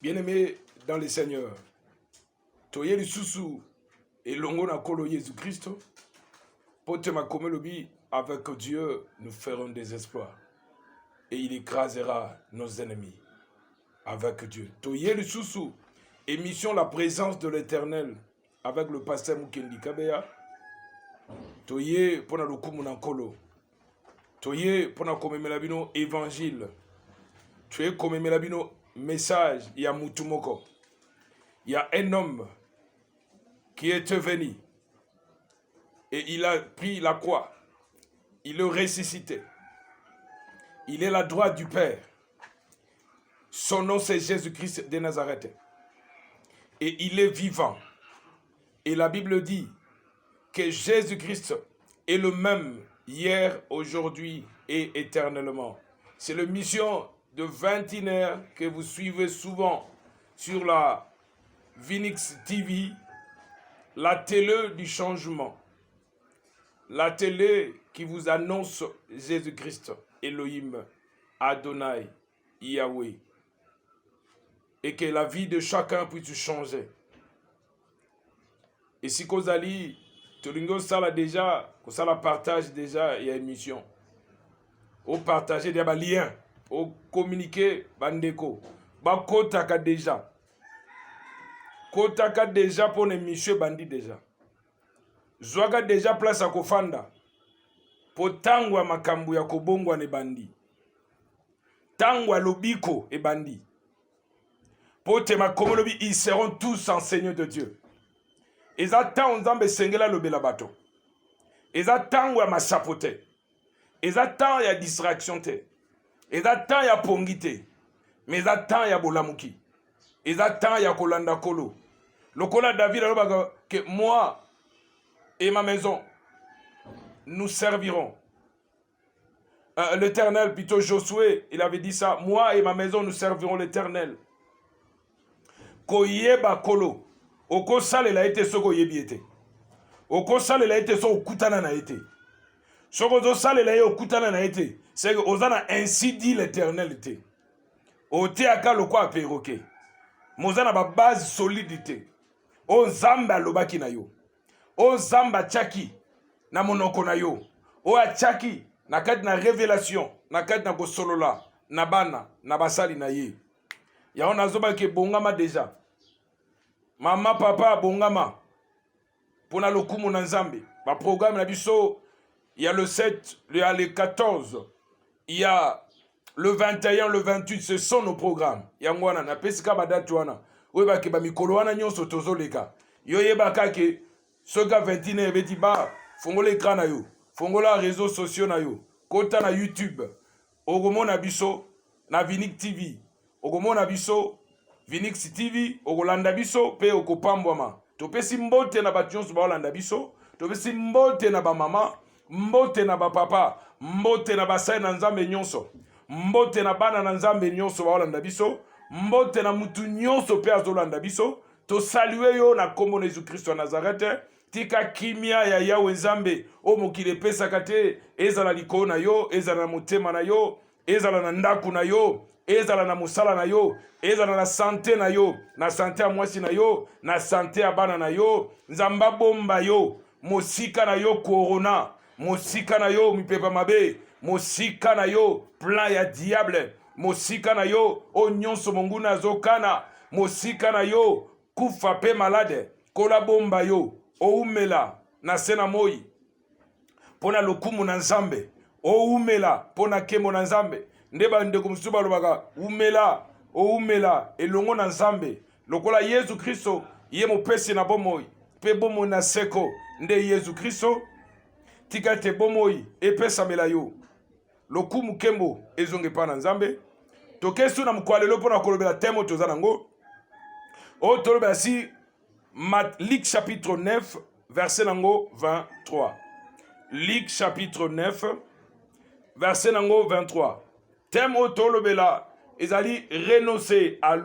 Bien-aimés dans le Seigneur, toye lisusu et longo na kolo Jésus-Christ, pote makome lobi, avec Dieu nous ferons des espoirs et il écrasera nos ennemis avec Dieu. Toye lisusu, émission La présence de l'Éternel avec le pasteur Mukendi Kabeya. Toye pona lokumu na kolo. Toye pona komemela bino évangile. Toye komemela bino message ya mutumoko. Il y a un homme qui est venu et il a pris la croix. Il est ressuscité. Il est la droite du Père. Son nom c'est Jésus-Christ de Nazareth. Et il est vivant. Et la Bible dit que Jésus-Christ est le même hier, aujourd'hui et éternellement. C'est la mission de 21h que vous suivez souvent sur la Vinix TV, la télé du changement, la télé qui vous annonce Jésus-Christ, Elohim, Adonai, Yahweh, et que la vie de chacun puisse changer. Et si Kozali, Tolingo Sala déjà, Kosala partage déjà et émission, au partager des liens, au communiquer, bandeko, bakotaka déjà. Kotaka déjà pour émission bandi déjà. Zwaga déjà place à kofanda. Pour tangwa makambu ya kobongwa ne bandi. Tangwa lobiko e bandi. Pour te makomolobi, ils seront tous enseignants de Dieu. Ils attendent nzambe sengela lobela bato. Ils attendent ma chapote. Ils attendent ya distraction te. Ils attendent ya pongite. Mais ils attendent ya bolamuki. Ils attendent ya kolanda kolo. Le kola David a que moi et ma maison, nous servirons. L'Éternel, plutôt Josué, il avait dit ça. Moi et ma maison, nous servirons l'Éternel. Koyeba kolo. Oko sale la été soko yebiete. Oko sale la été soko kutana na été. Soko zo sale la yo kutana na été. C'est que ozana ainsi dit l'Éternel été. Ote aka lo kwa perroquet. Mozana ba base solidité. O nzambe alobaki na yo. O nzambe achaki na monoko na yo. O achaki na kati na révélation, na kati na kosolola, na bana, na basali na ye. Ya on azoba ke bongama déjà. Mama papa bongama. Pona lokumu na nzambe. Ba programme na biso, il y a le 7, il y a le 14, il y a le 21, le 28, ce sont nos programmes. Yangwana na pesika badatu wana. Oeba ke ba mikolo wana nyonso tozoleka. Yo yeba kake soka 21 beti ba fongola écran na yo. Fongola réseaux sociaux na yo. Kota na YouTube. Ogomona biso na Vinix TV. Ogomona biso Vinix TV, ogolanda biso pe okopambwama. Topesi mbote na bationso ba olanda biso. Topesi mbote na ba mama, mbote na ba papa, mbote na basai na nzambe nyonso. Mbote na bana na nzambe nyonso ba olanda biso. Mbote na mutu nyonso pe azolanda biso. To salue yo na kombo na Jésus-Christ wa Nazareth. Tika kimia ya Yahweh nzambe o mokili epesaka te, ezala likolo na yo, ezala na motema na yo, ezala na ndaku na yo, ezala na mosala na yo, ezala na santé na yo, na santé ya mwasi na yo, na santé ya bana na yo, nzamba bomba yo, mosika na yo corona, mosika na yo mipepa mabe, mosika na yo plan ya diable, mosika na yo o nyonso monguna azokana, mosika na yo kufa pe malade, kola bomba yo, oumela na sena moi, pona lokumu na nzambe, oumela pona kemo na nzambe, ndeba ndeko musuba lobaka, oumela, elongo na nzambe, lokola Yesu Kristo, ye mopesi na bomoi, pe bomoi na seko, nde Yesu Kristo, tika te bomoi, epesa mela yo, lokumu kembo, ezonge pa na nzambe, tokesu na mkwalelo pona kolobela temo tozanango, o tolobela si, Luc chapitre 9, verset nango 23. Luc chapitre 9, verset nango 23. Thème otolobela, ezali renoncer à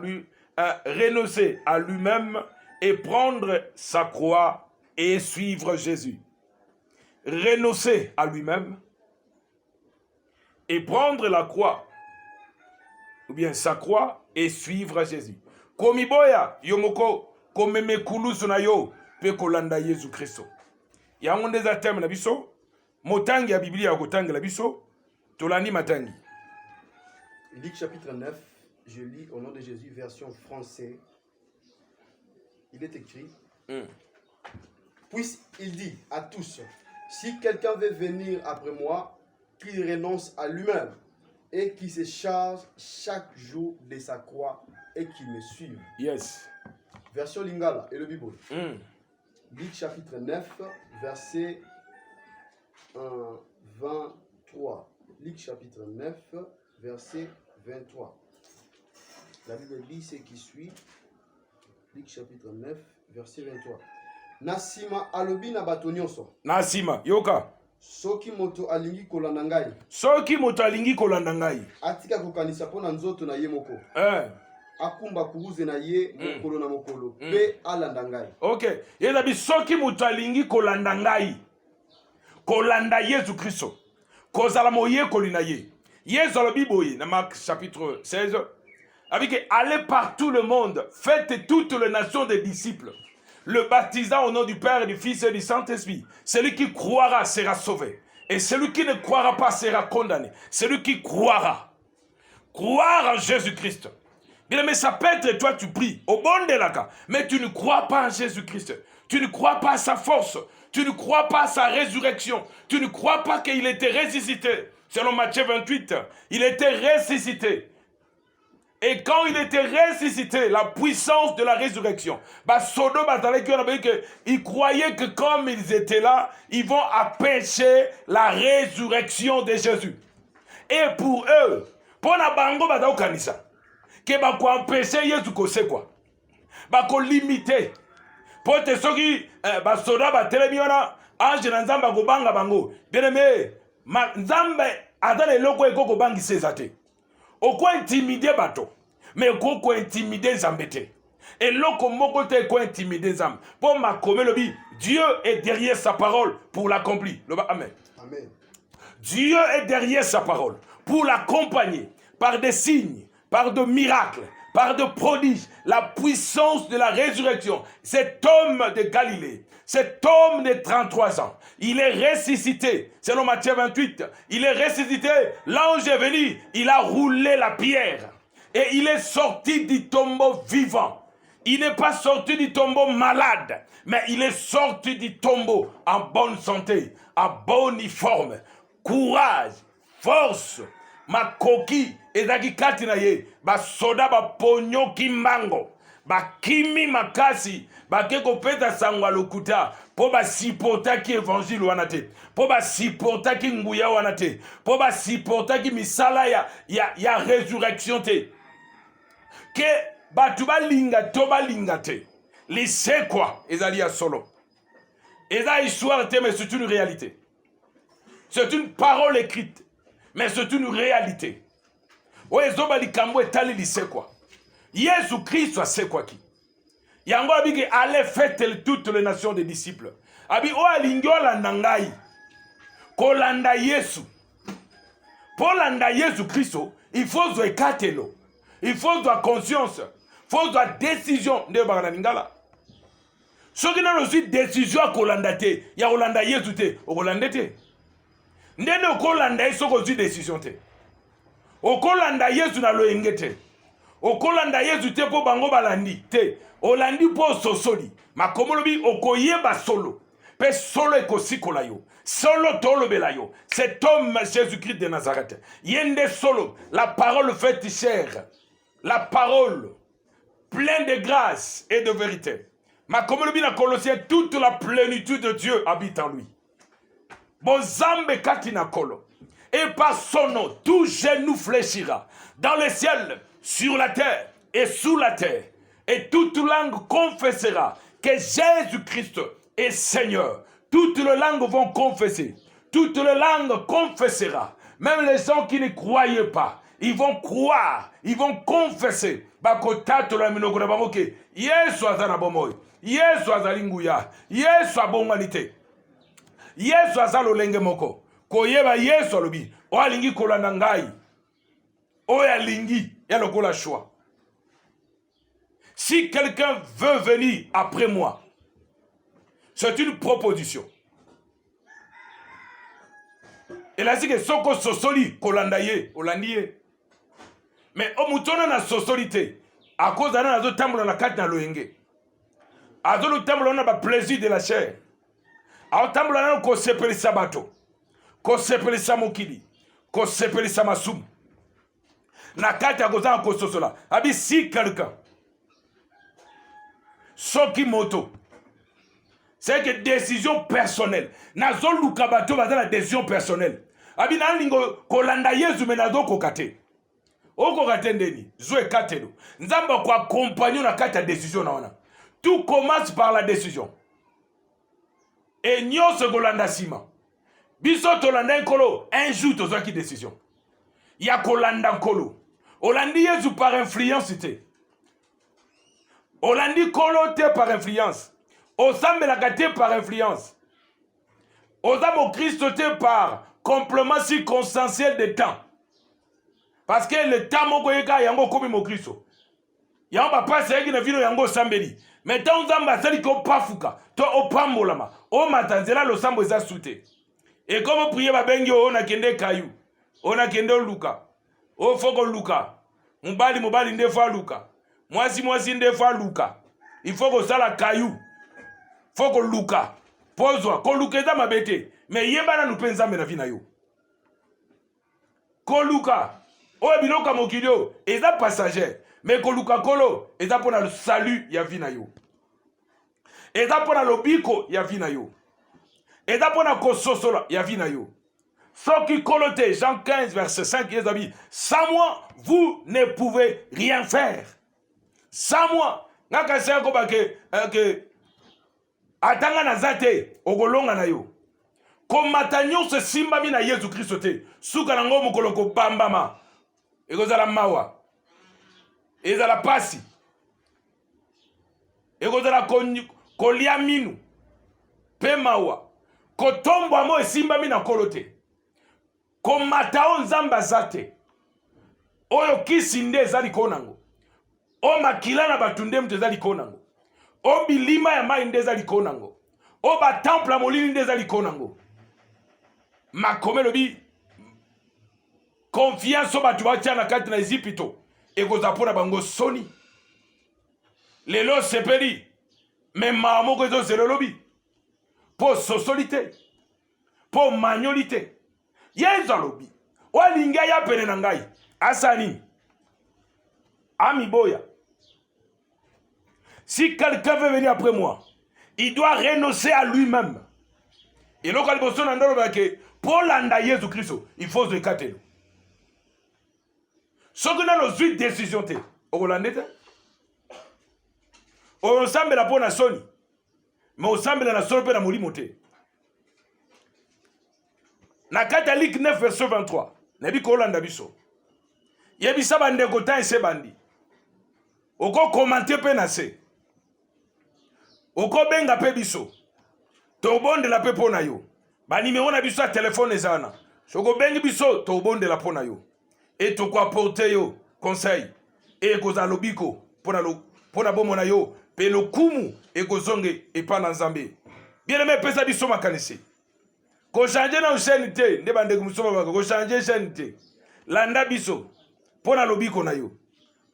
lui-même et prendre sa croix et suivre Jésus. Renoncer à lui-même et prendre la croix, ou bien sa croix et suivre Jésus. komiboya yo moko komeme kulusu na yo pe kolanda Yesu Kristo. Yango ndeza teme na biso motangi ya Biblia ya kotangela biso tolandi matangi. Luc chapitre 9, je lis au nom de Jésus, version français. Il est écrit, puis il dit à tous, si quelqu'un veut venir après moi, qu'il renonce à lui-même et qu'il se charge chaque jour de sa croix et qu'il me suive. Yes. Version Lingala et le Bible. Luc chapitre 9, verset 23. Luc chapitre 9, verset 23. La Bible dit ce qui suit. Luc chapitre 9, verset 23. Nasima alobi na bato nyonso. Nasima, yoka. Soki moto alingi kolanda ngai. Soki moto alingi kolanda ngai. Atika kokanisa pona nzoto na ye moko. Akumba kuruze na ye mokolo na mokolo. Pe alanda ngai. Okay. Yezabi soki moto alingi kolanda ngai. Kolanda Yesu Kristo. Kozala moye kolina ye. Yesu alobi boye na Marc chapitre 16. Avec allez par tout le monde, faites toutes les nations des disciples, le baptisant au nom du Père et du Fils et du Saint-Esprit. Celui qui croira sera sauvé. Et celui qui ne croira pas sera condamné. Celui qui croira. Croire en Jésus-Christ. Bien, mais ça peut être toi, tu pries au bon de la cas, mais tu ne crois pas en Jésus-Christ. Tu ne crois pas à sa force. Tu ne crois pas à sa résurrection. Tu ne crois pas qu'il était ressuscité. Selon Matthieu 28, il était ressuscité. Et quand il était ressuscité, la puissance de la résurrection, ils croyaient que comme ils étaient là, ils vont empêcher la résurrection de Jésus. Et pour eux, pour la bango kanisa, que bako empêcher Jésus ko c'est quoi? Bako limiter. Pour te soki basoda ba telemiona, ange na nzamba ko banga bango. Bien-aimé, nzamba adale loko ekoko bangi sezate. Oko intimider bato. Mais oko intimider zambete. Et loko moko te ko intimider zam. Pour ma komelobi, Dieu est derrière sa parole pour l'accomplir. Amen. Amen. Dieu est derrière sa parole pour l'accompagner par des signes, par de miracles, par de prodiges, la puissance de la résurrection. Cet homme de Galilée, cet homme de 33 ans, il est ressuscité. Selon Matthieu 28, il est ressuscité. L'ange est venu, il a roulé la pierre. Et il est sorti du tombeau vivant. Il n'est pas sorti du tombeau malade, mais il est sorti du tombeau en bonne santé, en bonne forme. Courage, force, ma coquille, et zaki kati na ye, ba soda ba ponyo kimbango, ba kimi makasi, ba keko peta sangwa lokuta, po ba sipota ki évangile wanate, po ba sipota ki nguya wanate, po ba sipota ki misala ya résurrection te. Que batu ba linga to ba linga te. Lise quoi, ezali ya solo. Eza histoire te, mais c'est une réalité. C'est une parole écrite, mais c'est une réalité. Oezoba likambo etali lise quoi. Jésus Christ c'est quoi qui? Yango abiki allez faites toutes les nations des disciples. Abi o alingiola nangai. Kolanda Yesu. Pour landa Yesu Christo, il faut zo ekatelo. Il faut de la conscience. Il faut de la décision. De Baraningala. Ce qui n'a aussi décision à Kolanda te. Il y a Kolanda Yesu te. O Kolanda te. Ndene Kolanda Yesu aussi décision te. O Kolanda Yesu na lo engete. O Kolanda Yesu te po bango balandi te. Olandi po sosoli. Ma komolobi okoyeba solo. Pe solo ekosikola yo. Solo tolo belayo. Cet homme Jésus-Christ de Nazareth. Yende solo. La parole faite chère. La parole, pleine de grâce et de vérité. Ma communauté na Colossiens, toute la plénitude de Dieu habite en lui. Bozambe katina kolo. Et par son nom, tout genou fléchira. Dans le ciel, sur la terre et sous la terre. Et toute langue confessera que Jésus-Christ est Seigneur. Toutes les langues vont confesser. Toutes les langues confessera. Même les gens qui ne croyaient pas. Ils vont croire, ils vont confesser. Bakotato la minogora bamoke. Yesu azana bomoy. Yesu azalinguya. Yesu abonganite. Yesu azalo lenge moko. Koyeba Yesu alobi. O alingi kolanda ngai. O alingi yalokola choix. Si quelqu'un veut venir après moi, c'est une proposition. Et là, c'est que soko sosoli, kolandaye, olandiye. Mais au mouton na sosolité, à cause d'un azo tambola na kati na loenge. Azo lo tambola na ba plaisir de la chair. Azo tambola na ko sepelisa bato. Ko sepelisa mokili. Ko sepelisa masumu. Na kati ya koza ko sosola. Abi si quelqu'un. Soki moto. C'est que décision personnelle. Nazo luka bato baza la décision personnelle. Abi na lingo kolanda Yesu menazo kokate. Oko katendeni, zoe katelo. Nzamba kwa compagnon na kata décision na wana. Tout commence par la décision. Et nyonso kolanda sima. Biso tolanda nkolo, un jour tozwaki décision. Ya kolanda nkolo. Olandi Yesu par influence te. Olandi kolo te par influence. Osambelaka te par influence. Osamo Christo te par complément circonstanciel de temps. Parce que le temps moko yeka yango komi mo Kristo. Yango papa seyeki na vino yango sambeli. Mais tant nzamba sali ko pafuka, to opambolama, o matanzela lo sambo eza sute. Et comme prier ba bengi o na kende kayu, o na kende luka. O foko luka. Mobali nde fa luka. Mwasi nde fa luka. Il faut que ça la kayu. Foko luka. Pozwa ko luka eza mabete. Mais yebana nu penza me na vina yo. Ko luka. Oye biloka mokilio, eza passager. Mais koluka kolo, eza pona le salut ya vina yo. Eza pona lobiko ya vina yo. Eza pona kososola ya vina yo. Soki kolote, Jean 15, verset 5, les amis. Sans moi, vous ne pouvez rien faire. Sans moi. Ngaka seko bake, atanga nazate, ogolonga na yo. Komatanyo se simbami na Yesu Christo te. Suka nango mokoloko bambama. Ekozala mawa. Ezala pasi. Ekozala kolia minu. Pe mawa. Kotombo amo esimbami na kolote. Komatao nzamba zate. Oyo kisinde ezali konango. O makila na batunde mtu ezali konango. O bilima ya mai nde ezali konango. O ba temple molini nde ezali konango. Makome lobi confiance ba tu batia na kati na Ezipito ekozapona bango soni. Lelo sepeli me mamoko ezo selobi. Po sosolite. Po magnolite. Yezo lobi. Olinga ya pene na ngai. Asani. Ami boya. Si quelqu'un veut venir après moi, il doit renoncer à lui-même. Et là, quand il y a pour l'anda Jésus Christ, il faut se cater. Ce que nous avons une décision, on l'a dit. On semble la bonne soni, mais on semble la seule peine à mourir monter. Na catholique 9 verset 23. Nabi ko landa biso. Yebisa bande kota ese bandi. Oko commenter pe na se. Oko benga pe biso. To bonde la pe pona yo. Ba numéro na biso téléphone ezana. Soko bengi biso to bonde la pona yo. Et to ko apporter yo conseil. Et ko za lobiko pona bomo na yo pe lo kumu e ko zonge e pa na Nzambe. Bien aimé pesa biso makanisi. Ko changer na chaîne te nde bande ko musoma ba ko changer chaîne te. Landa biso pona lobiko na yo.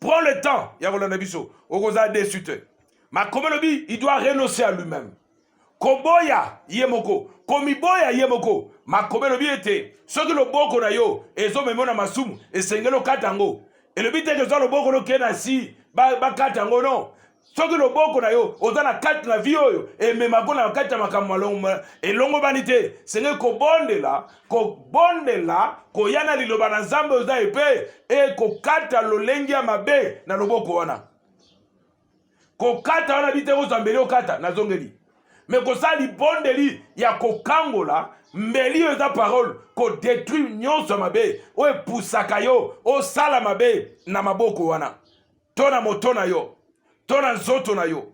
Prends le temps ya ko landa biso o ko za déçu te. Ma comme lobi il doit renoncer à lui-même. Koboya yemoko, komiboya yemoko, makobe lobi ete, soki loboko na yo, ezo memona masumu, esengelo katango, et le bite que zo loboko no kena si, ba katango no, soki loboko na yo, ozana kat na vie oyo, e memako na kata makamwa longo, e longo banite, senge kobondela, koyana liloba na Nzambe oza epe, e kokata lolengi ya mabe na loboko wana. Kokata wana bite kozambeli okata, na zongeli. Mais que ça li bondeli ya kokangola mbeli eza parole ko détruire nyonso mabe o epusaka yo o sala mabe na maboko wana tona motona yo tona nzoto na yo.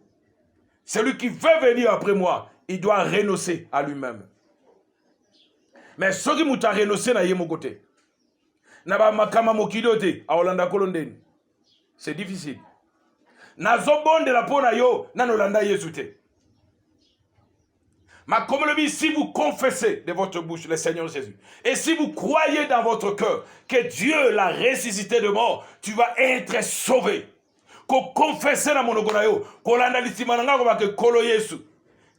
Celui qui veut venir après moi, il doit renoncer à lui-même. Mais ceux qui muta renoncer na ye mokote na ba makama mokili ote a olanda kolondeni, c'est difficile. nazobondela mpo na yo nanolanda Yesu te. Ma comme le dit, si vous confessez de votre bouche le Seigneur Jésus, et si vous croyez dans votre cœur que Dieu l'a ressuscité de mort, tu vas être sauvé. Ko confesse na monoko na yo, ko landa lisima nga ko ba ke kolo Yesu.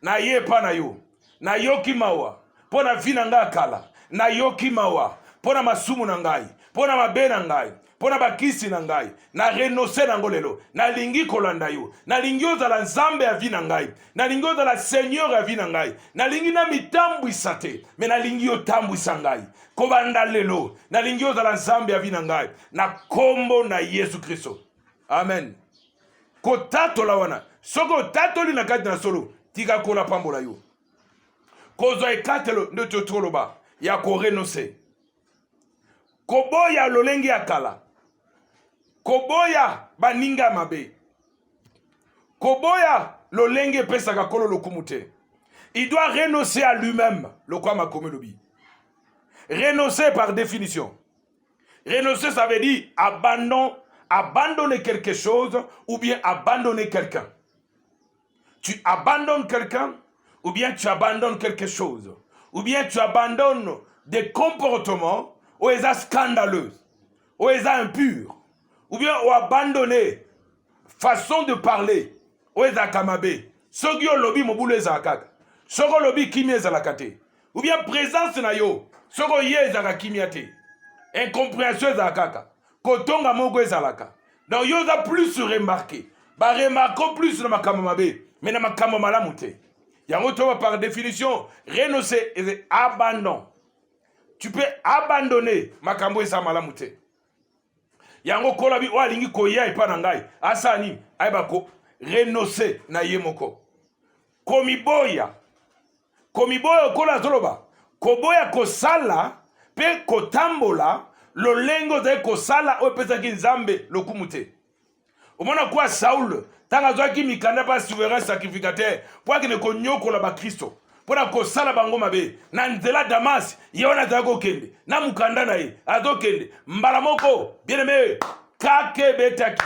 Na ye pa na yo. Na yoki mawa, po na vi na nga kala. Na yoki mawa, po na masumu na ngai, po na mabe na ngai, po na bakisi na ngai, na renonce na ngolelo, na lingi kolanda yo, na lingi ozala nzambe ya vi na ngai, na lingi ozala seigneur ya vi na ngai, na lingi na mitambwisa te, me na lingi otambwisa ngai, kobanda lelo, na lingi ozala nzambe ya vi na ngai, na kombo na Yesu Kristo. Amen. Kotatola wana, soko tatoli na kati na solo, tika kola pambola yo. Kozo ekatelo nde totoloba, ya ko renonce. Koboya lolenge ya kala. Koboya baninga mabe. Koboya lolenge pesaka kolo lokumute. Il doit renoncer à lui-même, le quoi m'a commis lobi. Renoncer par définition. Renoncer, ça veut dire abandonner quelque chose ou bien abandonner quelqu'un. Tu abandonnes quelqu'un ou bien tu abandonnes quelque chose. Ou bien tu abandonnes des comportements ou ils sont scandaleux, ou ils sont impurs. Ou bien ou abandonner façon de parler ou ils sont kamabé. Sogio lobi mobule zakaka. Sogo lobi kimie zalakate. Ou bien présence na yo. Sogo ye zakakimiate. Incompréhension zakaka. Kotonga mogo ezalaka. Donc yo za plus remarqué. Ba remarquons plus na makamamabe, mais na makamamalamute. Yango to par définition, renoncer et abandon. Tu peux abandonner makambo esa malamute. Yango kolabi wa lingi koya epa na ngai. Asani aiba ko renoncer na yemoko. Komiboya kola zoloba. Koboya kosala pe kotambola lolengo de kosala o pesa ki nzambe lokumute. Omona kwa Saul tanga zwaki mikanda pa souverain sacrificateur pour que ne konyokola ba Kristo. Pona kosala bango mabe na nzela Damas yona zako kende na mukanda na ye azokende mbala moko bien aimé kake betaki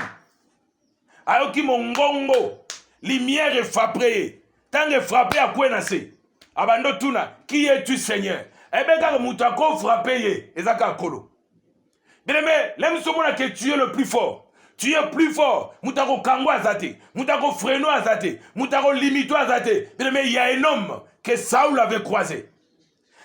ayoki mongongo lumière frappée tangue frappé à quoi na se abando tuna qui es-tu Seigneur ebeka mutako frappé ye ezaka kolo bien aimé l'aime somona que tu es le plus fort. Tu es plus fort. Moutako kango azate. Moutako freno azate. Moutako limito azate. Mais il y a un homme que Saul avait croisé.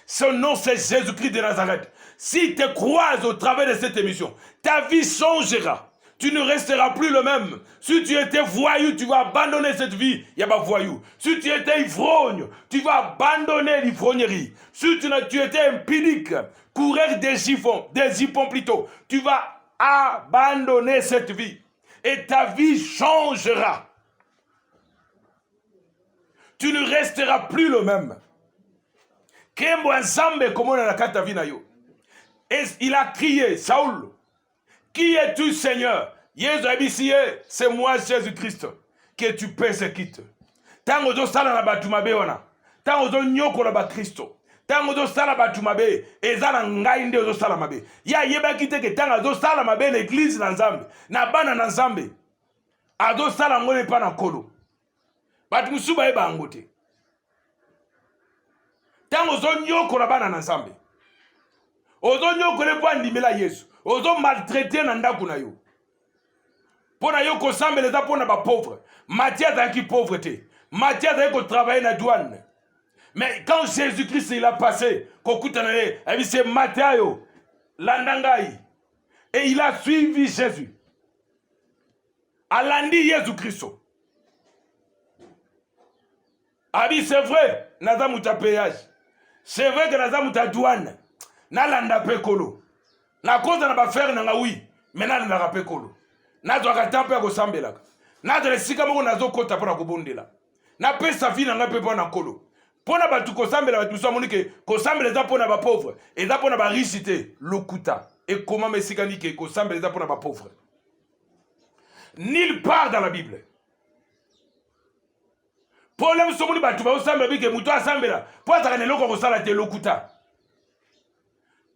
Son nom c'est Jésus-Christ de Nazareth. Si tu croises au travers de cette émission, ta vie changera. Tu ne resteras plus le même. Si tu étais voyou, tu vas abandonner cette vie. Il n'y a pas voyou. Si tu étais ivrogne, tu vas abandonner l'ivrognerie. Si tu étais impunique, courir des hippons plutôt, tu vas abandonner cette vie et ta vie changera. Tu ne resteras plus le même. Kembo ensemble comme on a la vie na yo. Et il a crié, Saul, qui es-tu Seigneur? Jésus, c'est moi Jésus-Christ que tu persécutes. Tango do sala na batumabe wana. Tango do nyoko na ba Kristo. Tango do sala batumabe ezala ngai nde do sala mabe. Ya yeba kiteke tango do sala mabe na église na Nzambe. Na bana na Nzambe. Ado sala ngole pa na kolo. Batu musuba eba ngote. Tango zo nyoko na bana na Nzambe. Ozo nyoko le po andimela Yesu. Ozo maltraiter na ndaku na yo. Pona yo ko sambele za pona ba pauvre. Mathias a qui pauvreté. Mathias a ko travailler na douane. Mais quand Jésus-Christ il a passé, c'est Matthieu, Landangai, et il a suivi Jésus. Alandi Jésus-Christ. Abi c'est vrai, nazamuta péage. C'est vrai que nazamuta douane. Nalanda pekolo. Na cause na ba faire na oui, mais nalanda pekolo. Nazo akatampe ko sambelaka. Nazo le sika moko nazo kota pona kubondela. Na pesa vie na pe pona kolo. Pona batu kosambela batu so monike kosambela za pona ba pauvre et za pona ba richité lokuta et comment mesikani ke kosambela za pona ba pauvre. Nulle part dans la Bible. Problème so moni batu ba osambela bi ke muto asambela po ataka ne loko kosala te lokuta.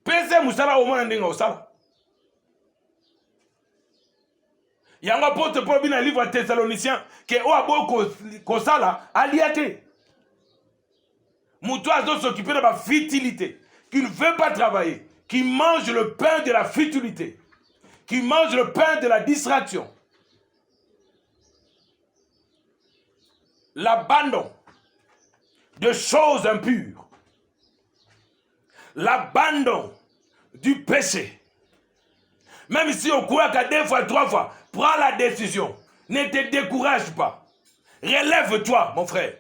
Pese musala o mona ndinga osala. Yango apôtre Paul bina livre à Thessaloniciens que o abo kosala aliate. Moutou azo s'occuper de la futilité, qui ne veut pas travailler, qui mange le pain de la futilité, qui mange le pain de la distraction. L'abandon de choses impures, l'abandon du péché. Même si on croit qu'à 2 fois, 3 fois, prends la décision. Ne te décourage pas. Relève-toi, mon frère.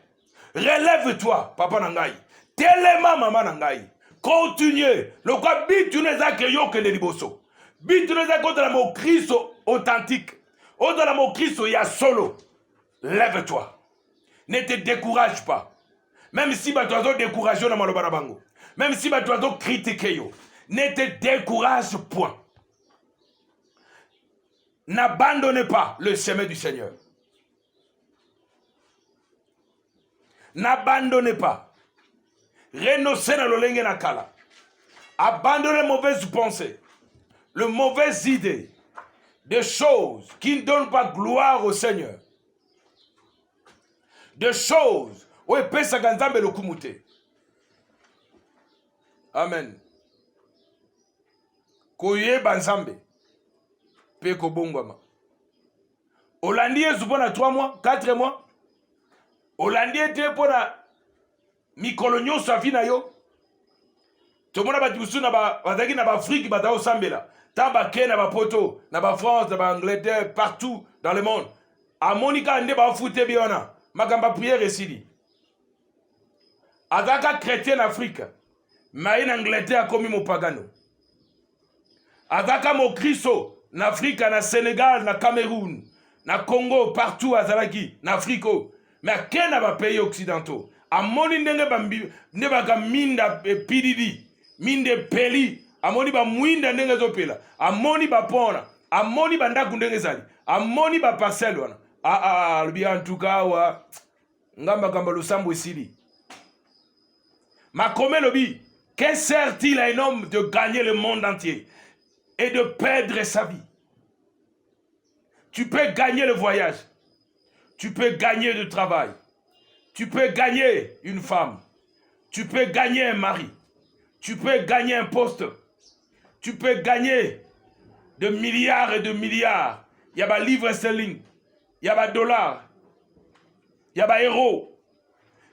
Relève-toi, papa Nangaï. Tellement, maman Nangaï. Continue. Le quoi, bitu ne za que yo que les liboso. Bitu ne za contre la mot Christ authentique. Contre la mot Christ, il y a solo. Lève-toi. Ne te décourage pas. Même si tu as découragé dans le barabango. Même si tu as critiqué. Ne te décourage point. N'abandonnez pas le chemin du Seigneur. N'abandonnez pas. Renoncez dans le lingue nakala. Abandonnez les mauvaises pensées, les mauvaises idées, des choses qui ne donnent pas gloire au Seigneur. Des choses où il peut s'aganzambe le kumute. Amen. Koye banzambe. Peko bongwama. Hollandie est pour 3 mois, 4 mois. Hollandie était pour mikolonyo safina yo. Tout le monde a dit na ba bazaki na ba Afrique ba sambela. Tamba Kenya ba poto, na ba France, na ba Angleterre, partout dans le monde. A Monica nde ba foute biona. Magamba prière esili. Azaka chrétien en Afrique. Mais en Angleterre comme mo pagano. Azaka mo Kristo. En Afrique, na Sénégal, na Cameroun, na Congo, partout à Zalaki, na Afrique. Mais à quel pays occidentaux? À moni ne ba minda pididi, minde peli, à moni ba muinda ndenge zopela, à moni ba pona, à moni ba ndaku ndenge zali, à moni ba parcelle wana. En tout cas wa ngamba gamba lusambo esili. Ma comme lobi, que sert-il à un homme de gagner le monde entier et de perdre sa vie? Tu peux gagner le voyage. Tu peux gagner le travail. Tu peux gagner une femme. Tu peux gagner un mari. Tu peux gagner un poste. Tu peux gagner de milliards et de milliards. Il y a des livres sterling. Il y a des dollars. Il y a des euros.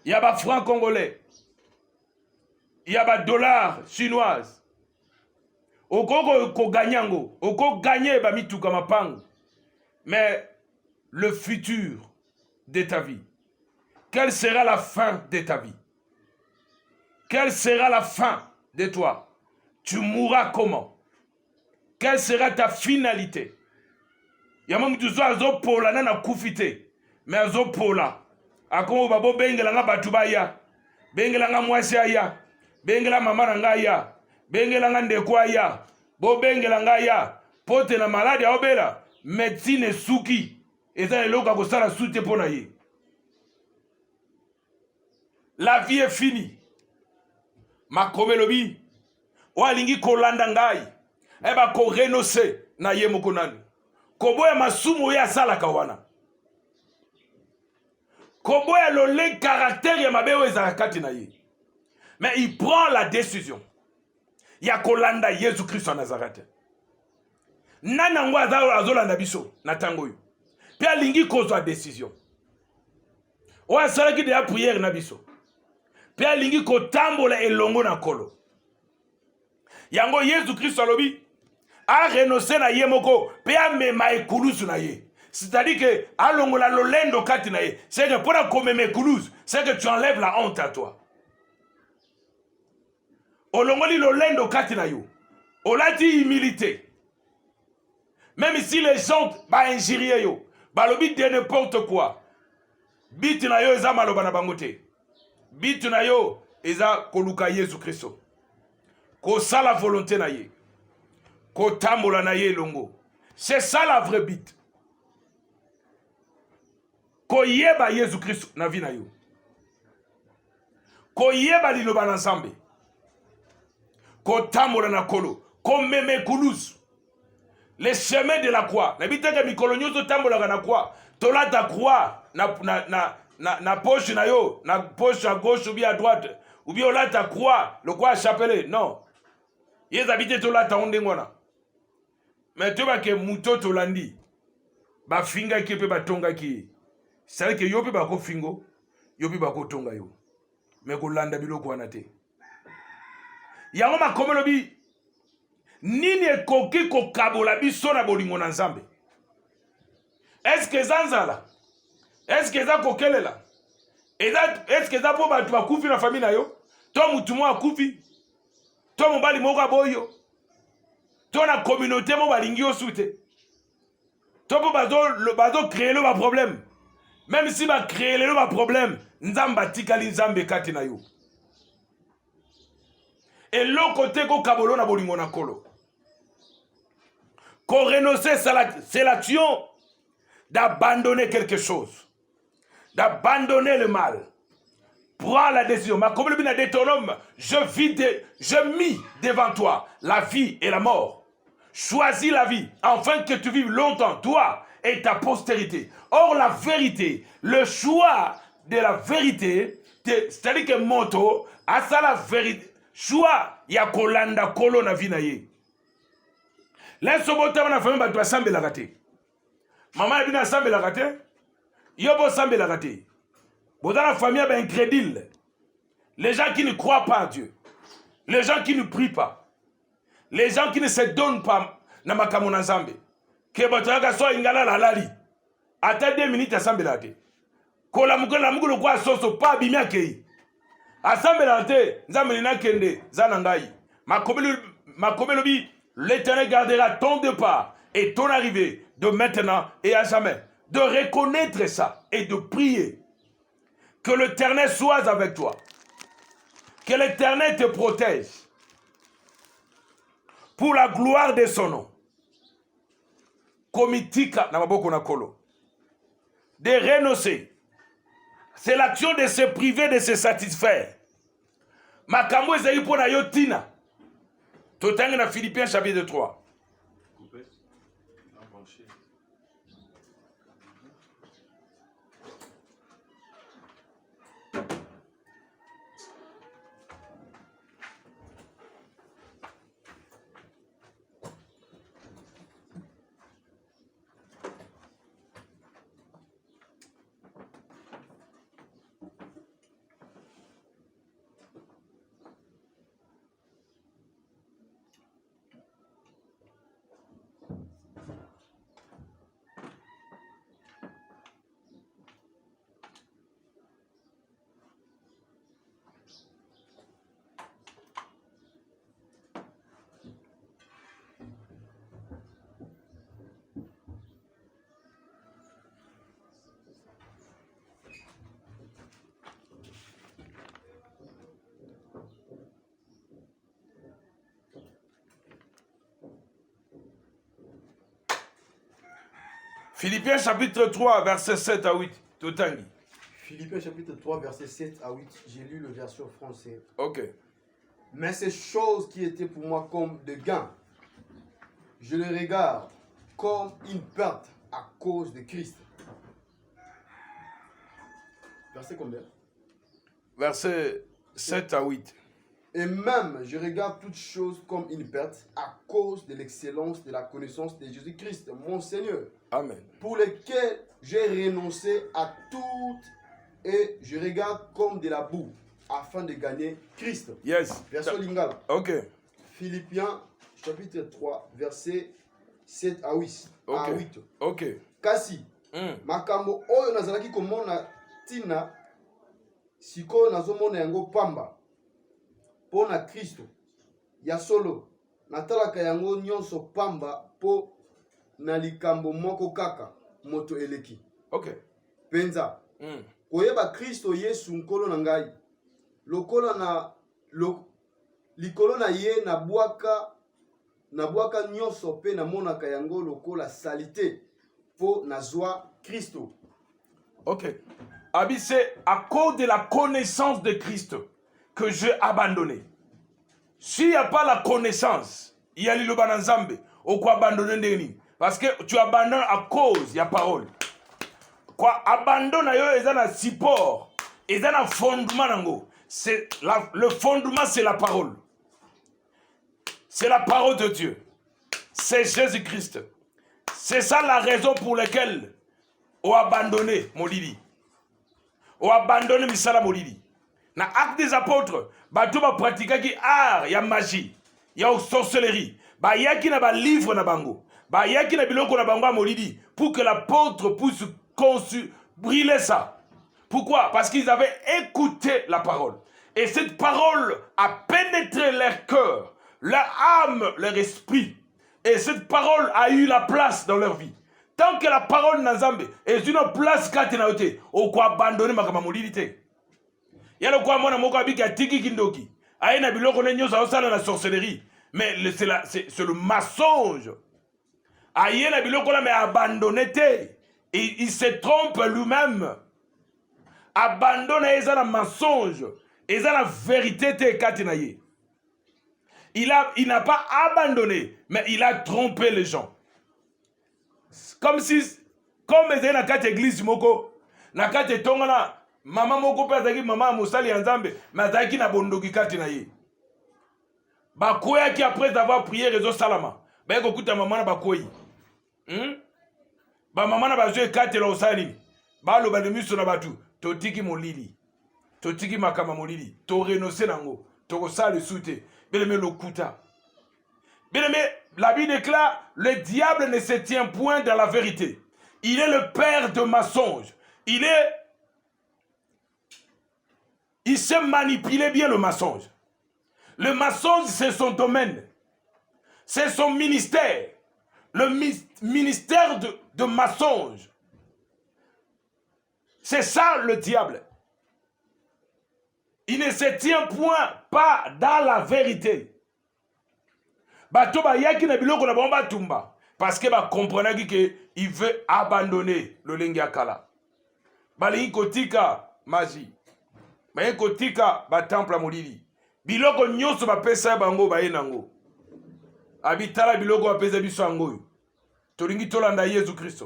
Il y a des francs congolais. Il y a des dollars chinoises. Oko ganyango, oko gagner ba mituka mapango. Mais le futur de ta vie, quelle sera la fin de ta vie? Quelle sera la fin de toi? Tu mourras comment? Quelle sera ta finalité? Yamam tuzo azo pola na kufite, mais azo pola. Akomo babo bengela nga batubaya, bengela nga mwasi aya, bengela mama nga ya. Bengela nga ndeko aya, bo bengela nga ya, pote na malade ya obela, médecine suki, eza eloka kosala soute pona ye. La vie est finie. Makome lobi, walingi kolanda ngai, eba ko renoncer na ye moko nani. Koboya masumu ya sala kawana. Koboya le caractère ya mabewe ezakati na ye. Mais il prend la décision. Ya kolanda Jésus Christ en Nazareth. Nana ngwa azolanda biso na tango yo. Pia lingi kozwa décision. Oya salaki de la prière na biso. Pia lingi kotambola elongo na kolo. Yango Jésus Christ alobi a renoncé na ye moko pia mema ekulusu na ye. C'est-à-dire que alongola lolendo kati na ye. C'est que pour komema ekulusu, c'est que tu enlèves la honte à toi. Olongoli lolendo kati na yo. Olati humilité. Même si les gens ba injurier yo, ba lobi de n'importe quoi. Bit na yo eza maloba na bangote. Bit na yo eza koluka Yesu Kristo. Ko sala volonté na ye. Ko tambola na ye longo. C'est ça la vraie bit. Ko yeba Yesu Kristo na vi na yo. Ko yeba liloba na Nzambe. Ko tambola na kolo. Ko meme kulusu. le chemin de la croix. Nabitaka mikolonyo to tambola na croix. Tola ta croix na poche na yo, na poche à gauche ou bien à droite. Ou bien là ta croix, le croix chapelet. Non. Ils habitent tola ta ondengona. Mais tu vois que muto tolandi. Ba finga ki pe ba tonga ki. C'est que yo pe ba ko fingo, yo pe ba ko tonga yo. Mais ko landa biloko wana te. Yango makomelo bi nini ekoki kokabola biso na bolingo na Nzambe. Est-ce que zanzala? Est-ce que za kokelela? Est-ce que za po batu bakufi na famille na yo? To mutu mo akufi? To mobali moko aboyo? To na communauté mo balingi yo sute? To po bazo créer le problème. Même si ba créer le problème, Nzamba tikali Nzambe kati na yo. Et l'autre côté ko kabolo na bolingo na kolo. Qu'on renoncer, c'est l'action d'abandonner quelque chose. D'abandonner le mal. Prends la décision. Ma comme le bin a Deutéronome, je mis devant toi la vie et la mort. Choisis la vie, afin que tu vives longtemps, toi et ta postérité. Or, la vérité, le choix de la vérité, c'est-à-dire que moto, à ça la vérité, choix, il y a kolanda kolo na vie na ye. Laisse bota na famille ba sambe la raté. Maman bina sambe la raté. Yobo sambe la raté. Bota la famille ba incrédule. Les gens qui ne croient pas à Dieu. Les gens qui ne prient pas. Les gens qui ne se donnent pas na makambo na Nzambe. Que bota so ingala la lali. Ata 2 minutes à sambe la raté. Kola mukela mukulu kwa soso pa bimia kei. Assemble la raté. Nzambe na kende zanangai. Makomelo bi l'Éternel gardera ton départ et ton arrivée de maintenant et à jamais. De reconnaître ça et de prier. Que l'Éternel soit avec toi. Que l'Éternel te protège. Pour la gloire de son nom. Komitika na maboko na kolo. De renoncer. C'est l'action de se priver, de se satisfaire. Makambo ezali pona yotina. Totangi na Philippiens chapitre 3. Philippiens chapitre 3, verset 7 à 8. Totangi. Philippiens chapitre 3, verset 7 à 8. J'ai lu le version français. Ok. Mais ces choses qui étaient pour moi comme de gain, je les regarde comme une perte à cause de Christ. Verset combien? Verset 7 à 8. Et même, je regarde toutes choses comme une perte à cause de l'excellence de la connaissance de Jésus-Christ, mon Seigneur. Amen. Pour lesquels j'ai renoncé à tout et je regarde comme de la boue afin de gagner Christ. Yes. Version Lingala. Ok. Philippiens chapitre 3, verset 7 à 8. Ok. À 8. Ok. Kasi, makambo oyo nazalaki komona tina sikoyo nazomona yango pamba pona Kristo ya solo natalaka yango nyonso pamba po na likambo moko kaka moto eleki. Ok. Penza. Koyeba Kristo Yesu nkolo na ngai. Likolo na ye na bwaka nyonso pe na monaka yango lokola salite po nazwa Kristo. Ok. Abi, c'est à cause de la connaissance de Christ que j'ai abandonné. S'il n'y a pas la connaissance, il y a l'Ilobananzambe. Ou quoi abandonner ndeni? Parce que tu abandonnes à cause, il y a parole. Quoi abandonne yo, ils ont un support. Ils ont un fondement nango. Le fondement, c'est la parole. C'est la parole de Dieu. C'est Jésus-Christ. C'est ça la raison pour laquelle on a abandonné Molili. On a abandonné Misala Molili. Dans l'acte des apôtres, bato ba pratika ki art, ya magie, ya sorcellerie. Ba yaki na ba livre na bango. Ba yaki na biloko na bango Molili pour que l'apôtre puisse brûler ça. Pourquoi? Parce qu'ils avaient écouté la parole. Et cette parole a pénétré leur cœur, leur âme, leur esprit. Et cette parole a eu la place dans leur vie. Tant que la parole n'azambe est une place katenaote, au quoi abandonner ma kamamolilité. Yalo kwa mwana moko abiki atiki kindoki. Aina biloko ne nyosa osala la sorcellerie. Mais c'est le mensonge. Aina biloko la mais abandonné te. Il se trompe lui-même. Abandonne eza la mensonge. Eza la vérité te katenaye. Il n'a pas abandonné, mais il a trompé les gens. Comme ils na kati église moko, na kati tongana, maman moko pe azaki maman mosali ya Nzambe, mais azaki na bondoki kati na ye. Bakoya qui après avoir prié réseau salama, ba ko kuta maman na bakoyi. Ba maman na bazwe kati la osali. Ba lo ba de miso na batu, totiki molili. Totiki makama molili, to renoncer nango, to ko sala soute. Bien-aimé, le kuta. Bien-aimé, la Bible déclare, le diable ne se tient point dans la vérité. Il est le père de mensonges. Il sait manipuler bien le mensonge. Le mensonge, c'est son domaine. C'est son ministère. Le ministère de mensonge. C'est ça le diable. Il ne se tient point pas dans la vérité. Bato ba yaki na biloko na bomba tumba parce que ba comprenaki que il veut abandonner le lengiakala. Bali kotika magie. Ba kotika ba temple molili. Biloko nyonso ba pesa bango ba yenango. Abitala biloko ba pesa biso ango. Tolingi tolanda Jésus Christ.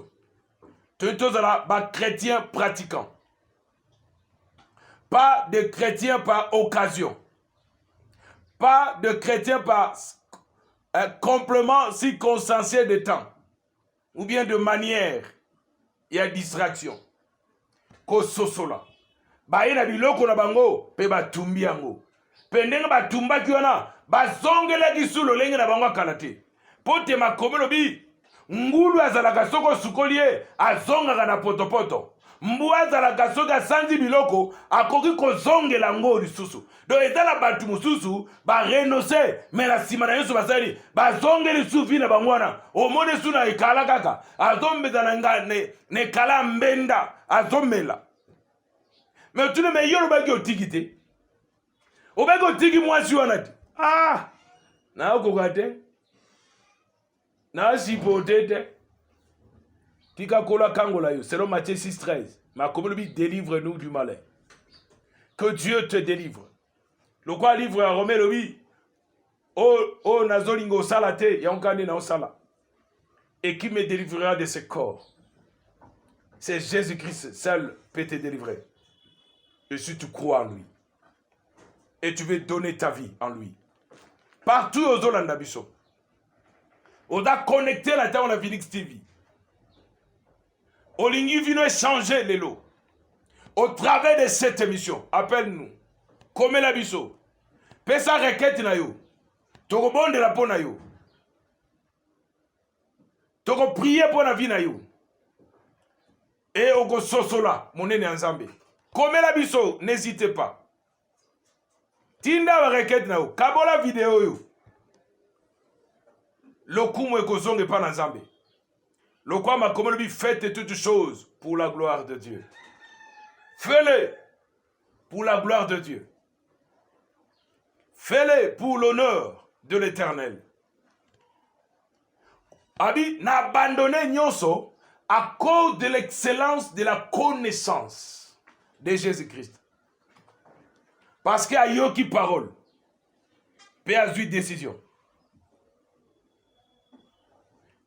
Tozala ba chrétien pratiquant. Pas de chrétiens par occasion. Pas de chrétiens par complément circonstanciel de temps. Ou bien de manière. Il y a distraction. Ko sosola. Ba ina biloko na bango pe ba tumbi yango. Pendenge ba tumba kiona ba zongela kisulo lenge na bango kalate. Pote makomelo bi ngulu azalaka soko sukolie azonga na potopoto. Mbuaza la kasoga sanzi biloko akoki kozongela ngo lisusu. Donc ezala batu mususu ba renoncer mais la simana yesu basali ba zongeli sufi na bangwana. Omone suna ikala kaka azombeza na ngane ne kala mbenda azomela. Mais tu ne me yoro ba ki otikite. Obego otiki mwasi wana te. Ah! Na okokate. Na sipotete. Tika kola kangola yo, selon Matthieu 6,13. Ma communauté délivre-nous du malin. Que Dieu te délivre. Le quoi livre à Romé lui. Oh nazolingo salate, yankane na osala. Et qui me délivrera de ce corps. C'est Jésus-Christ seul peut te délivrer. Et si tu crois en lui. Et tu veux donner ta vie en lui. Partout aux Olanda Bisso. On a connecté la terre, on a Phoenix TV. Olingi vino échanger les lots. Au travers de cette émission, appelle-nous. Comme la biso. Pesa requête na yo. Toko bonde la po na yo. Toko prier pour la vie na yo. Et oko sosola, monene ensemble. Comme la biso, n'hésitez pas. Tinda requête na yo. Kabola vidéo yo. Le kumu eko zonge pa na Nzambe. Le quoi m'a commandé faites toutes choses pour la gloire de Dieu. Fais-le pour la gloire de Dieu. Fais-le pour l'honneur de l'Éternel. Abi n'a abandonné Nyonso à cause de l'excellence de la connaissance de Jésus-Christ. Parce qu'il y a yoki parole. Peut avoir décision.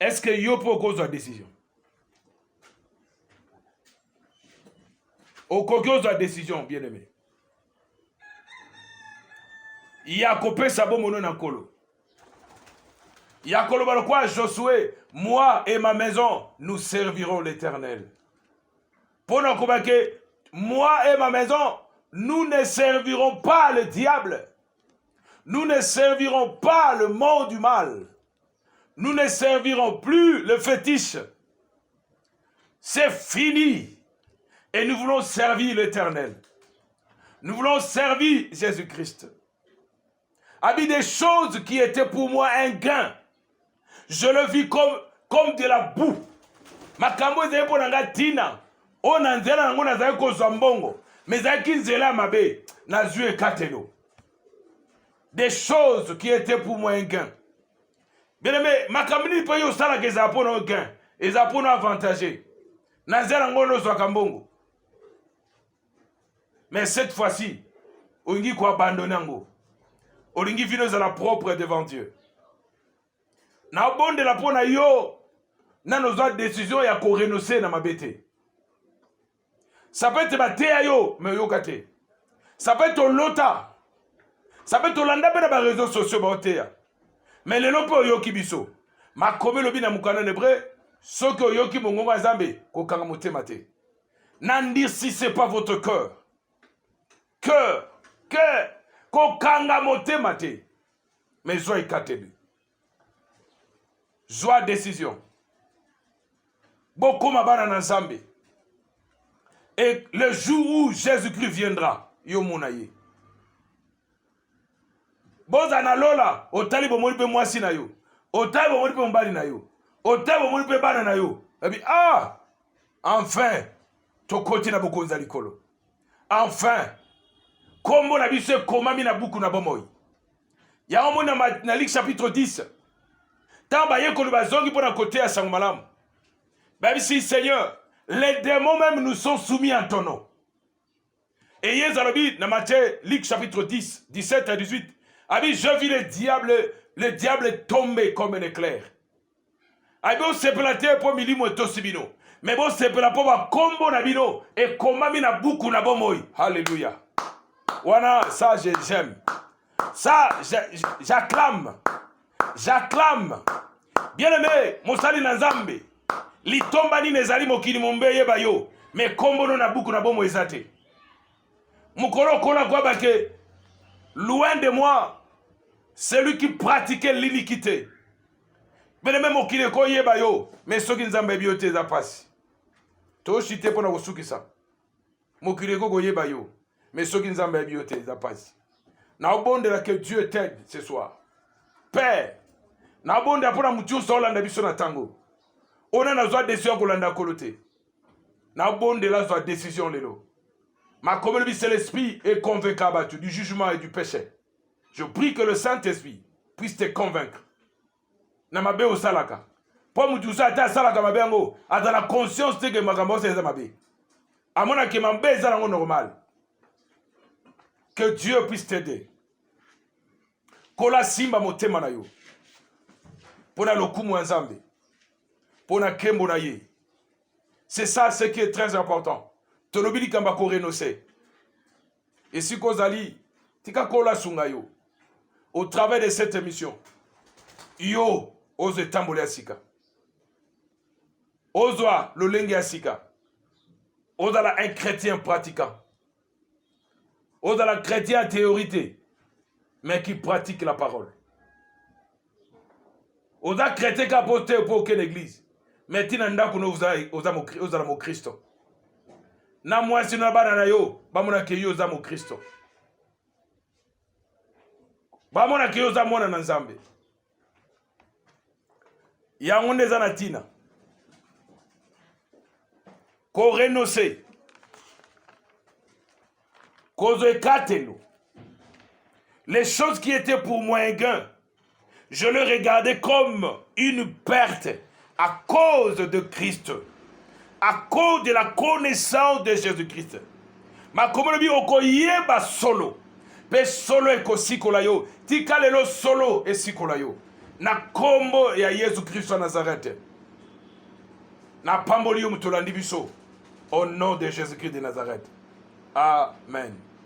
Est-ce que yo peut cause la décision? Au cause de la décision, bien aimé. Il y a copé sabo mono na kolo. Il y a kolo quoi Josué, moi et ma maison, nous servirons l'Éternel. Pour nous que moi et ma maison, nous ne servirons pas le diable. Nous ne servirons pas le monde du mal. Nous ne servirons plus le fétiche. C'est fini. Et nous voulons servir l'Éternel. Nous voulons servir Jésus-Christ. Habit des choses qui étaient pour moi un gain. Je le vis comme de la boue. Makambo ezali pour nanga tina. O na nzela nango nazali kozwa mbongo. Mais ezalaki nzela mabe. Nazwi ekatelo. Des choses qui étaient pour moi un gain. Bien aimé, makambo nini pe yo osalaka ezala mpo na un gain. Ezala mpo na avantager. Na nzela nango nozwaka mbongo. Mais cette fois-ci, olingi ko abandonner yango. Olingi vino ezala propre devant Dieu. Na obondela mpo na yo na nozwa décision ya korenoncer na mabete. Ça peut être bateya yo mais yoka te. Ça peut être lota. Ça peut être olanda pe na ba réseaux sociaux baoteya. Mais lelo po yoki biso. Makomi lobi na mukana hébreu soki oyoki mongongo ya Nzambe kokanga motema te. Nandir si c'est pas votre cœur, kokanga motema te. Mais zwa ikateli. Zwa décision. Bokoma bana na Nzambe. Et le jour où Jésus-Christ viendra, yo monaye. Boza na lola, otali bomoni pe mwasi na yo. Otali bomoni pe mbali na yo. Otali bomoni pe bana na yo. Ebi enfin, tokoti na bokonza likolo. Enfin, kombo na biso komami na buku na bomoyi. Ya omona na Luc chapitre 10. Tamba yekolo bazongi pona côté ya sango malamu. Babi si Seigneur, les démons même nous sont soumis en ton nom. Et Yezalobi, dans Matthieu, Luc chapitre 10, 17 à 18, a dit, je vis le diable tomber comme un éclair. A dit, c'est platé pour milimo et tosibino. Mais bon, c'est platé pour combo nabino et komami na buku na bomoi. Alléluia. Wana, ça j'aime. Ça, j'acclame. J'acclame. Bien aimé, Moussali Nazambe. Litomba ni nezali mokili mombeye bayo. Mais kombo no na buku na bomo ezate. Mukoro kona kwa bake. Loin de moi, celui qui pratiquait l'iniquité. Bien aimé mokili ko yeba yo. Mais soki nzambe biote za pasi. To shite pona kosuki sa. Mokili ko yeba yo. Mais soki nzambe biote za pasi. Na obondela que Dieu t'aide ce soir. Père, na obonde apona mutu solanda biso na tango. On a besoin de décision kolanda kolote. Na obondela zo décision lelo. Ma communauté c'est l'esprit est convaincable du jugement et du péché. Je prie que le Saint-Esprit puisse te convaincre. Na mabe o salaka. Po mutu sa ta salaka mabe ngo, ata la conscience te que makambo c'est mabe. Amona ke mabe za ngo normal. Que Dieu puisse t'aider. Kola simba motema na yo. Pona lokumu nzambe. Pona kembo na ye. C'est ça ce qui est très important. Tolobili kamba ko renoncer. Et si kozali tika kola sunga yo. Au travers de cette émission. Yo ose tambole asika. Ozwa lolenge asika. Ozala un chrétien pratiquant. Ozala chrétien en théorité. Mais qui pratique la parole. Oza chrétien qui a porté pour aucune église. Mais tina ndaku no oza mo Christo. Na mwasi na bana na yo, bamona ke yo oza mo Christo. Bamona ke yo oza mwana na Nzambe. Yango ndeza na tina. Ko renoncer. Kozo ekatelo. Les choses qui étaient pour moi un gain, je le regardais comme une perte à cause de Christ, à cause de la connaissance de Jésus-Christ. Ma communauté okoyeba solo, pe solo eko sikolayo, tika lelo solo e sikolayo. na kombo ya Yesu Christ à Nazareth. Na pamboli yo mutolandi biso. Au nom de Jésus-Christ de Nazareth. Amen.